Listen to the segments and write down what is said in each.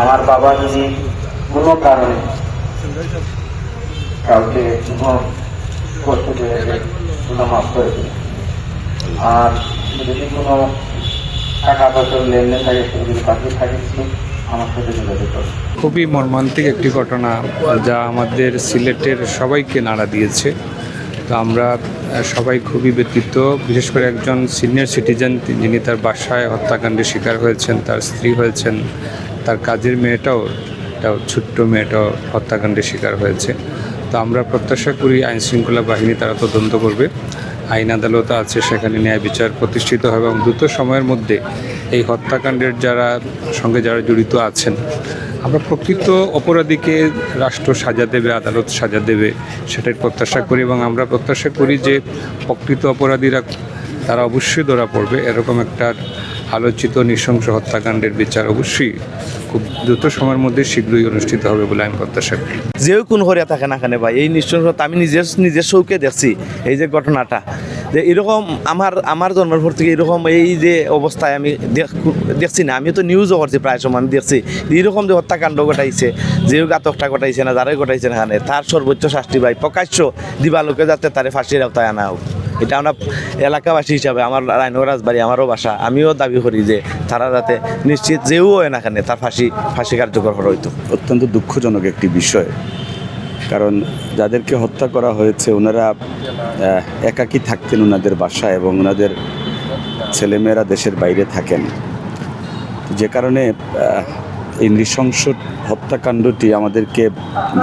আমার বাবা যদি কোনো কারণে কাউকে করতে পেরেছে কোনো মাফ করে দিন। আর যদি কোনো টাকা পয়সার লেনদেন থাকে সেগুলি বাকি থাকে আমার সাথে যোগাযোগ করুন। খুবই মর্মান্তিক একটি ঘটনা যা আমাদের সিলেটের সবাইকে নাড়া দিয়েছে। তো আমরা সবাই খুবই ব্যথিত, বিশেষ করে একজন সিনিয়র সিটিজেন যিনি তার বাসায় হত্যাকাণ্ডের শিকার হয়েছেন, তার স্ত্রী হয়েছেন, তার কাজের মেয়েটাও ছোট্ট মেয়েটাও হত্যাকাণ্ডের শিকার হয়েছে। তো আমরা প্রত্যাশা করি আইনশৃঙ্খলা বাহিনী তারা তদন্ত করবে, আইন আদালত আছে সেখানে ন্যায় বিচার প্রতিষ্ঠিত হবে এবং দ্রুত সময়ের মধ্যে এই হত্যাকাণ্ডের সঙ্গে যারা জড়িত আছেন, আমরা প্রকৃত অপরাধীকে রাষ্ট্র সাজা দেবে, আদালত সাজা দেবে সেটাই প্রত্যাশা করি। এবং আমরা প্রত্যাশা করি যে প্রকৃত অপরাধীরা তারা অবশ্যই ধরা পড়বে। এরকম একটা আলোচিত নৃশংস হত্যাকাণ্ডের বিচার অবশ্যই খুব দ্রুত সময়ের মধ্যে শীঘ্রই অনুষ্ঠিত হবে বলে আমি প্রত্যাশা করি। যেও কোন হরিয়া থাকে না কেন ভাই, এই নৃশংসতা আমি নিজের চৌকে দেখছি। এই যে ঘটনাটা যে এরকম আমার জন্মের পর থেকে এরকম এই যে অবস্থায় আমি দেখছি না। আমি তো নিউজও করছি, প্রায় সময় আমি দেখছি এরকম যে হত্যাকাণ্ড ঘটাইছে, যেও ঘাতকটা ঘটাইছে না, যারাই ঘটাইছে না এখানে, তার সর্বোচ্চ শাস্তি ভাই প্রকাশ্য দিবালোকে যাতে তারে ফাঁসির আওতায় আনা হোক। এটা আমরা এলাকাবাসী হিসাবে, আমার রায়নগর রাজবাড়ি আমারও বাসা, আমিও দাবি করি যে তারা যাতে নিশ্চিত যেও হয় না এখানে তার ফাঁসি কার্যকর করা হইতো। অত্যন্ত দুঃখজনক একটি বিষয়, কারণ যাদেরকে হত্যা করা হয়েছে ওনারা একাকী থাকতেন ওনাদের বাসায় এবং ওনাদের ছেলেমেয়েরা দেশের বাইরে থাকেন, যে কারণে এই নৃশংস হত্যাকাণ্ডটি আমাদেরকে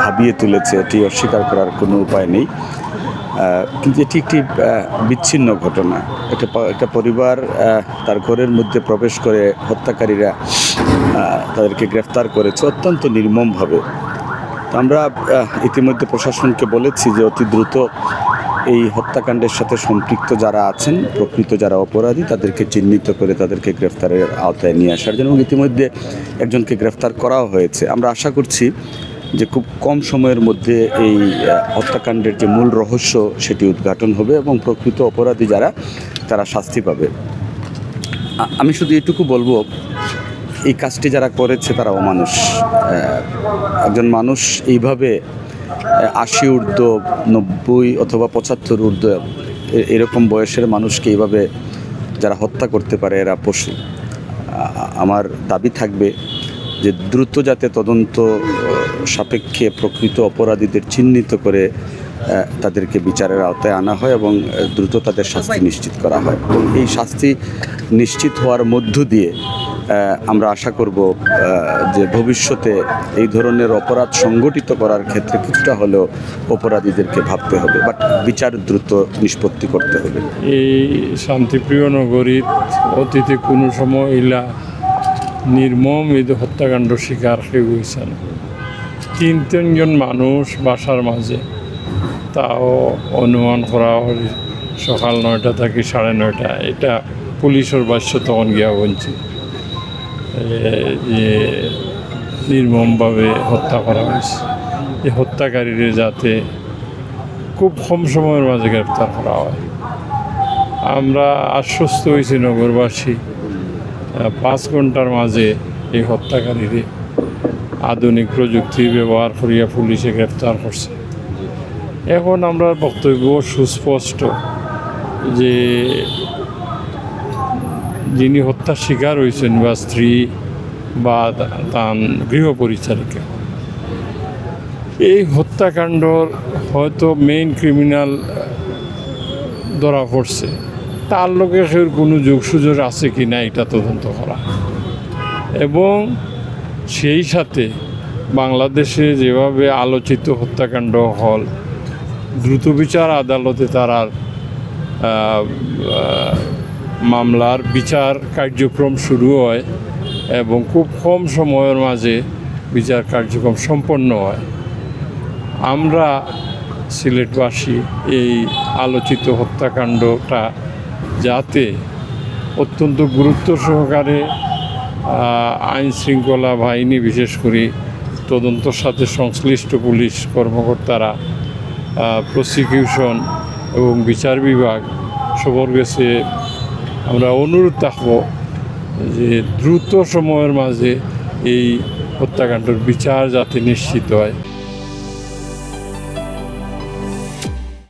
ভাবিয়ে তুলেছে। এটি অস্বীকার করার কোনো উপায় নেই, কিন্তু এটি একটি বিচ্ছিন্ন ঘটনা। একটা পরিবার তার ঘরের মধ্যে প্রবেশ করে হত্যাকারীরা তাদেরকে গ্রেফতার করেছে অত্যন্ত নির্মমভাবে। তো আমরা ইতিমধ্যে প্রশাসনকে বলেছি যে অতি দ্রুত এই হত্যাকাণ্ডের সাথে সম্পৃক্ত যারা আছেন, প্রকৃত যারা অপরাধী, তাদেরকে চিহ্নিত করে তাদেরকে গ্রেফতারের আওতায় নিয়ে আসার জন্য, এবং ইতিমধ্যে একজনকে গ্রেফতার করাও হয়েছে। আমরা আশা করছি যে খুব কম সময়ের মধ্যে এই হত্যাকাণ্ডের যে মূল রহস্য সেটি উদ্ঘাটন হবে এবং প্রকৃত অপরাধী যারা তারা শাস্তি পাবে। আমি শুধু এটুকু বলবো, এই কাজটি যারা করেছে তারা অমানুষ। একজন মানুষ এইভাবে 80 ঊর্ধ্ব, 90 অথবা 75 ঊর্ধ্ব এরকম বয়সের মানুষকে এইভাবে যারা হত্যা করতে পারে এরা পশু। আমার দাবি থাকবে যে দ্রুত যাতে তদন্ত সাপেক্ষে প্রকৃত অপরাধীদের চিহ্নিত করে তাদেরকে বিচারের আওতায় আনা হয় এবং দ্রুত তাদের শাস্তি নিশ্চিত করা হয়। এবং এই শাস্তি নিশ্চিত হওয়ার মধ্য দিয়ে আমরা আশা করব যে ভবিষ্যতে এই ধরনের অপরাধ সংগঠিত করার ক্ষেত্রে কিছুটা হলেও অপরাধীদেরকে ভাবতে হবে, বাট বিচার দ্রুত নিষ্পত্তি করতে হবে। এই শান্তিপ্রিয় নগরীত অতীতে কোনো সময় ইলা নির্মম এই হত্যাকাণ্ড শিকার হয়ে গেছেন 3-3জন মানুষ বাসার মাঝে। তাও অনুমান করা হয় সকাল 9টা থেকে 9:30। এটা পুলিশের ভাষ্য তখন গিয়া বলছি যে নির্মমভাবে হত্যা করা হয়েছে। এই হত্যাকারীরা যাতে খুব কম সময়ের মাঝে গ্রেপ্তার করা হয়। আমরা আশ্বস্ত হয়েছি নগরবাসী 5 ঘন্টার মাঝে এই হত্যাকারীদের আধুনিক প্রযুক্তি ব্যবহার করিয়া পুলিশে গ্রেপ্তার করছে। এখন আমরা বক্তব্য সুস্পষ্ট যে যিনি হত্যার শিকার হয়েছেন বা স্ত্রী বা তার গৃহপরিচারিকা, এই হত্যাকাণ্ডর হয়তো মেইন ক্রিমিনাল ধরা পড়ছে, তার লোকের কোনো যোগসুযোগ আছে কি না এটা তদন্ত করা, এবং সেই সাথে বাংলাদেশে যেভাবে আলোচিত হত্যাকাণ্ড হল দ্রুত বিচার আদালতে তার মামলার বিচার কার্যক্রম শুরু হয় এবং খুব কম সময়ের মাঝে বিচার কার্যক্রম সম্পন্ন হয়। আমরা সিলেটবাসী এই আলোচিত হত্যাকাণ্ডটা যাতে অত্যন্ত গুরুত্ব সহকারে আইন শৃঙ্খলা বাহিনী, বিশেষ করে তদন্তর সাথে সংশ্লিষ্ট পুলিশ কর্মকর্তারা, প্রসিকিউশন এবং বিচার বিভাগ সবার কাছে আমরা অনুরোধ থাকব যে দ্রুত সময়ের মাঝে এই হত্যাকাণ্ডের বিচার যাতে নিশ্চিত হয়।